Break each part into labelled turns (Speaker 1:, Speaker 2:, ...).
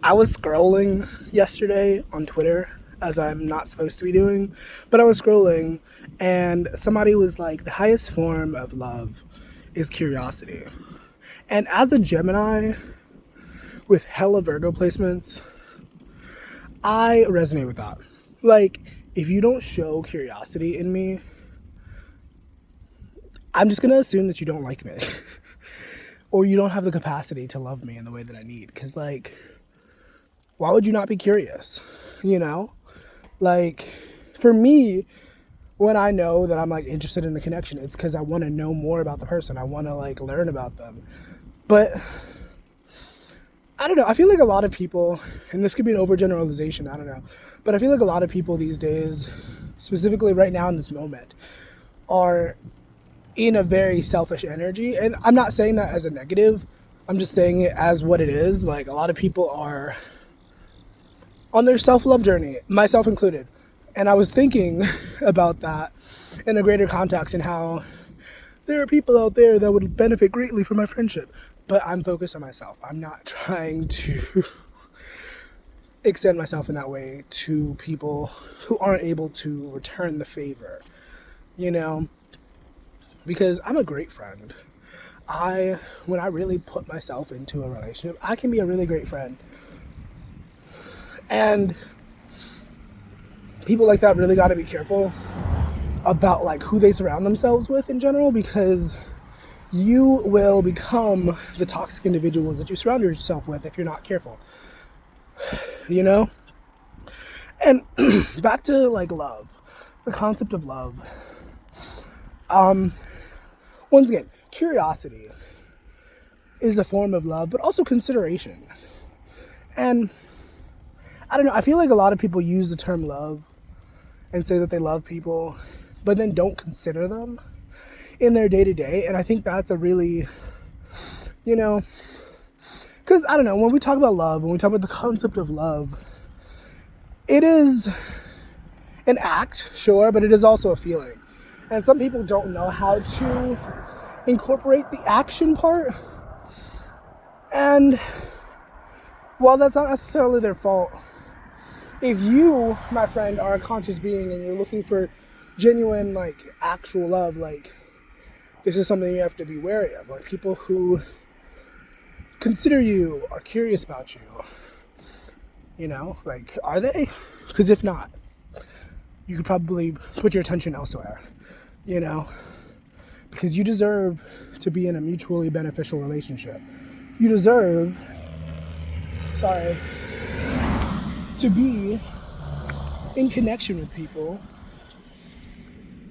Speaker 1: I was scrolling yesterday on Twitter, as I'm not supposed to be doing, but I was scrolling and somebody was like, the highest form of love is curiosity. And as a Gemini with hella Virgo placements, I resonate with that. Like, if you don't show curiosity in me, I'm just gonna assume that you don't like me. Or you don't have the capacity to love me in the way that I need. Because, like, why would you not be curious? You know? Like, for me, when I know that I'm, like, interested in the connection, it's because I want to know more about the person. I want to, like, learn about them. But, I don't know. I feel like a lot of people, and this could be an overgeneralization, I don't know. But I feel like a lot of people these days, specifically right now in this moment, are in a very selfish energy. And I'm not saying that as a negative. I'm just saying it as what it is. Like, a lot of people are on their self-love journey, myself included. And I was thinking about that in a greater context and how there are people out there that would benefit greatly from my friendship. But I'm focused on myself. I'm not trying to extend myself in that way to people who aren't able to return the favor, you know? Because I'm a great friend. When I really put myself into a relationship, I can be a really great friend. And people like that really got to be careful about like who they surround themselves with in general, because you will become the toxic individuals that you surround yourself with if you're not careful, you know? And back to like love, the concept of love. Once again, curiosity is a form of love, but also consideration. And I don't know, I feel like a lot of people use the term love and say that they love people, but then don't consider them in their day-to-day. And I think that's a really, you know, because I don't know, when we talk about love, when we talk about the concept of love, it is an act, sure, but it is also a feeling. And some people don't know how to incorporate the action part. And while that's not necessarily their fault, if you, my friend, are a conscious being and you're looking for genuine, like, actual love, like, this is something you have to be wary of. Like, people who consider you, are curious about you, you know, like, are they? Because if not, you could probably put your attention elsewhere, you know, because you deserve to be in a mutually beneficial relationship. You deserve, to be in connection with people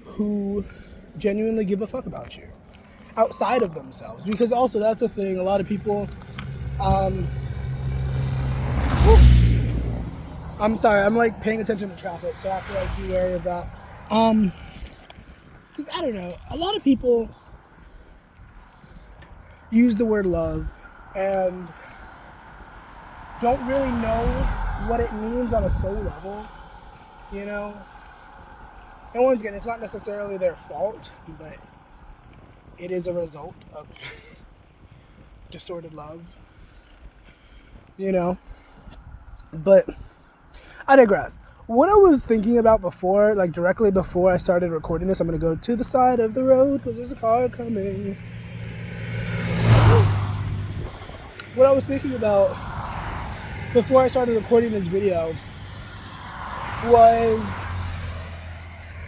Speaker 1: who genuinely give a fuck about you outside of themselves. Because also that's a thing, a lot of people, I'm sorry, I'm like paying attention to traffic, so I have to like be wary of that. Because I don't know, a lot of people use the word love and don't really know what it means on a soul level, you know? And once again, it's not necessarily their fault, but it is a result of distorted love, you know? But I digress. What I was thinking about before, like directly before I started recording this, I'm gonna go to the side of the road because there's a car coming. What I was thinking about before I started recording this video was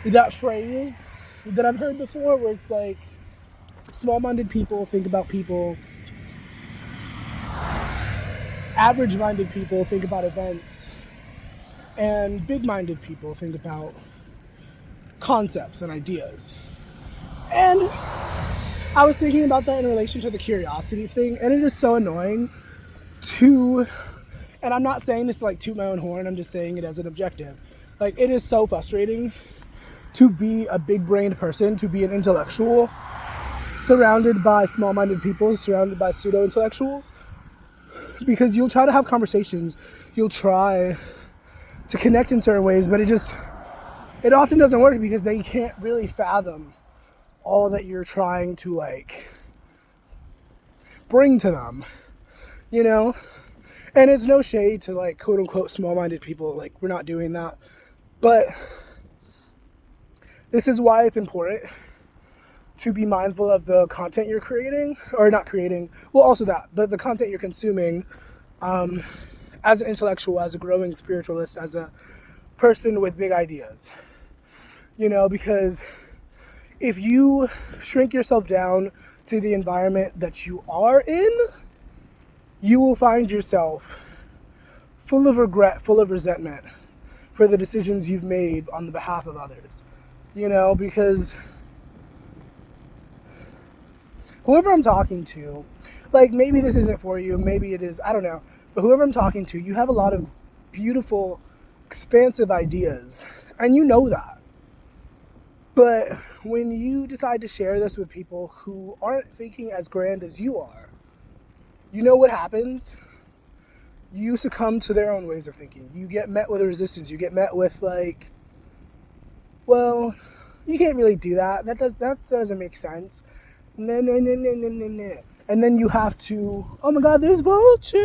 Speaker 1: that phrase that I've heard before where it's like, small-minded people think about people, average-minded people think about events, and big-minded people think about concepts and ideas. And I was thinking about that in relation to the curiosity thing, and it is so annoying to, and I'm not saying this to like toot my own horn, I'm just saying it as an objective. Like, it is so frustrating to be a big-brained person, to be an intellectual, surrounded by small-minded people, surrounded by pseudo-intellectuals, because you'll try to have conversations, you'll try to connect in certain ways, but it often doesn't work because they can't really fathom all that you're trying to like bring to them, you know? And it's no shade to like quote unquote small-minded people. Like, we're not doing that. But this is why it's important to be mindful of the content you're creating, or not creating, well, also that, but the content you're consuming, as an intellectual, as a growing spiritualist, as a person with big ideas. You know, because if you shrink yourself down to the environment that you are in, you will find yourself full of regret, full of resentment for the decisions you've made on the behalf of others. You know, because whoever I'm talking to, like, maybe this isn't for you, maybe it is, I don't know, but whoever I'm talking to, you have a lot of beautiful, expansive ideas, and you know that. But when you decide to share this with people who aren't thinking as grand as you are, you know what happens? You succumb to their own ways of thinking. You get met with resistance. You get met with like, well, you can't really do that. That doesn't make sense. No. And then you have to, oh my God, there's vultures.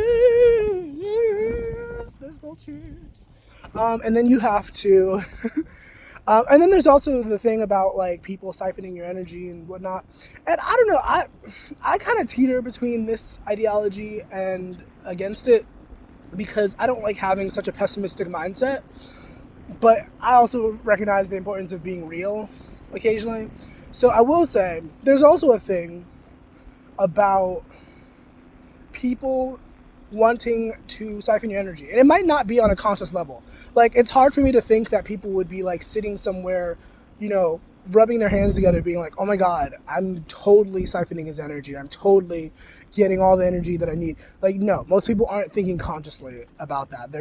Speaker 1: There's vultures. And then you have to, and then there's also the thing about like people siphoning your energy and whatnot. And I don't know, I kind of teeter between this ideology and against it, because I don't like having such a pessimistic mindset. But I also recognize the importance of being real occasionally. So I will say, there's also a thing about people wanting to siphon your energy. And it might not be on a conscious level. Like, it's hard for me to think that people would be like sitting somewhere, you know, rubbing their hands together being like, oh my God, I'm totally siphoning his energy. I'm totally getting all the energy that I need. Like, no, most people aren't thinking consciously about that.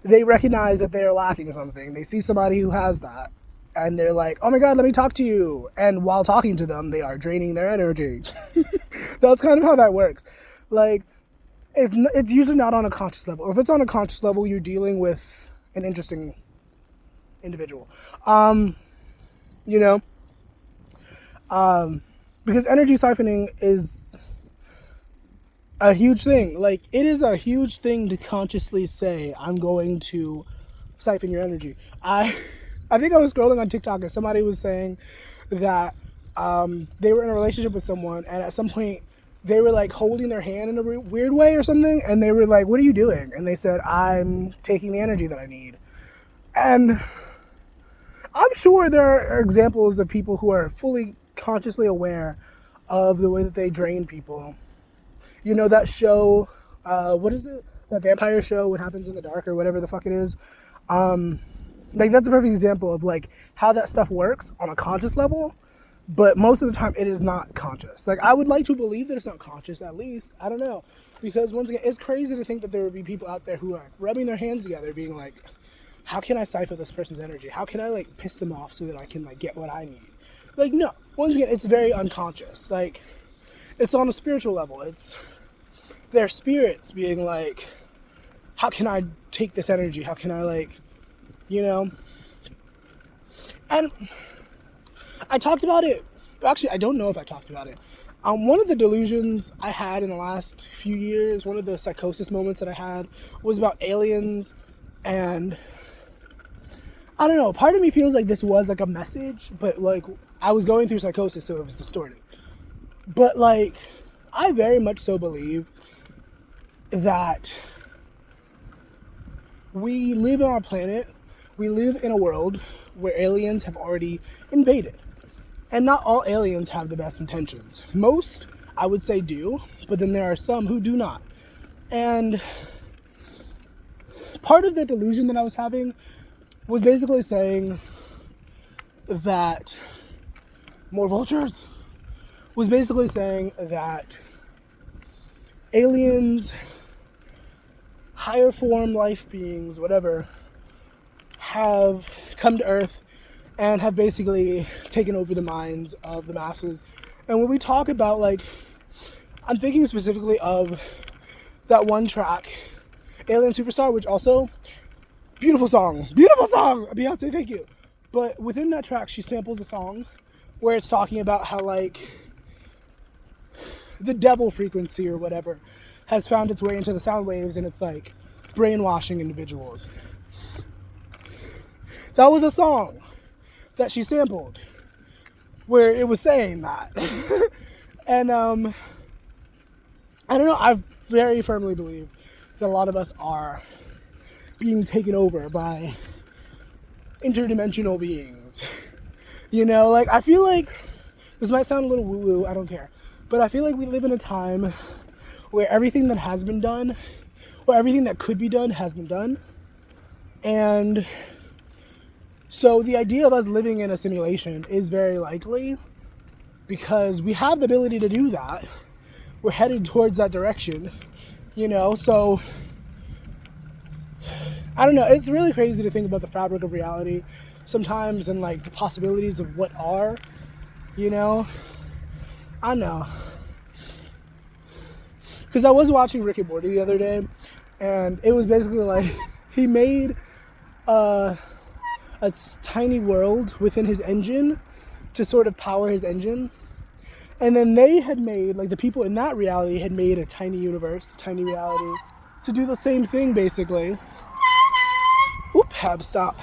Speaker 1: They recognize that they're lacking something. They see somebody who has that, and they're like, oh my God, let me talk to you. And while talking to them, they are draining their energy. That's kind of how that works. Like, it's usually not on a conscious level. If it's on a conscious level, you're dealing with an interesting individual. You know? Because energy siphoning is a huge thing. Like, it is a huge thing to consciously say, I'm going to siphon your energy. I think I was scrolling on TikTok and somebody was saying that they were in a relationship with someone, and at some point they were like holding their hand in a weird way or something, and they were like, what are you doing? And they said, I'm taking the energy that I need. And I'm sure there are examples of people who are fully consciously aware of the way that they drain people. You know, that show, what is it? That vampire show, What Happens in the Dark, or whatever the fuck it is. Like, that's a perfect example of like how that stuff works on a conscious level, but most of the time it is not conscious. Like, I would like to believe that it's not conscious, at least. I don't know, because once again, it's crazy to think that there would be people out there who are rubbing their hands together being like, how can I siphon this person's energy? How can I like piss them off so that I can like get what I need? Like, no, once again, it's very unconscious. Like, it's on a spiritual level. It's their spirits being like, how can I take this energy? How can I, like, you know? And I talked about it. Actually, I don't know if I talked about it. One of the delusions I had in the last few years, one of the psychosis moments that I had, was about aliens. And I don't know, part of me feels like this was like a message, but like I was going through psychosis, so it was distorted. But like, I very much so believe that we live on our planet, we live in a world where aliens have already invaded. And not all aliens have the best intentions. Most, I would say, do, but then there are some who do not. And part of the delusion that I was having was basically saying that more vultures was basically saying that aliens, higher form life beings, whatever, have come to Earth and have basically taken over the minds of the masses. And when we talk about, like, I'm thinking specifically of that one track, Alien Superstar, which also, beautiful song, Beyonce, thank you. But within that track, she samples a song where it's talking about how, like, the devil frequency or whatever has found its way into the sound waves, and it's like brainwashing individuals. That was a song that she sampled where it was saying that. And I don't know, I very firmly believe that a lot of us are being taken over by interdimensional beings. You know, like, I feel like this might sound a little woo-woo, I don't care, but I feel like we live in a time where everything that has been done, or everything that could be done, has been done. And so the idea of us living in a simulation is very likely, because we have the ability to do that. We're headed towards that direction, you know? So, I don't know, it's really crazy to think about the fabric of reality sometimes, and like the possibilities of what are, you know? I don't know. Because I was watching Rick and Morty the other day, and it was basically like, he made a tiny world within his engine to sort of power his engine. And then they had made, like the people in that reality had made a tiny universe, a tiny reality to do the same thing basically. Oop, had to stop.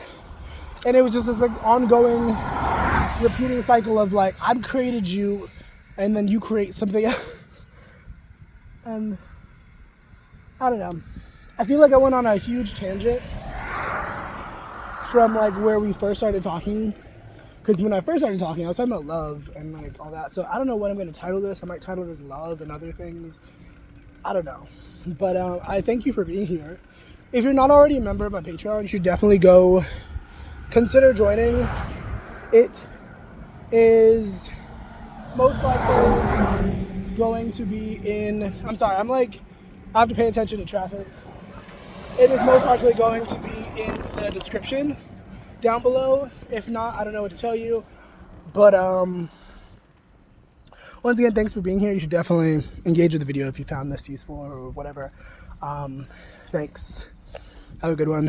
Speaker 1: And it was just this like ongoing, repeating cycle of like, I've created you, and then you create something else. And I don't know. I feel like I went on a huge tangent from like where we first started talking, because when I first started talking I was talking about love and like all that. So I don't know what I'm going to title this. I might title this Love and Other Things. I don't know, but I thank you for being here. If you're not already a member of my Patreon, you should definitely go consider joining. It is most likely going to be in, I'm sorry, I have to pay attention to traffic. It is most likely going to be in the description down below. If not, I don't know what to tell you. But once again, thanks for being here. You should definitely engage with the video if you found this useful or whatever. Thanks. Have a good one.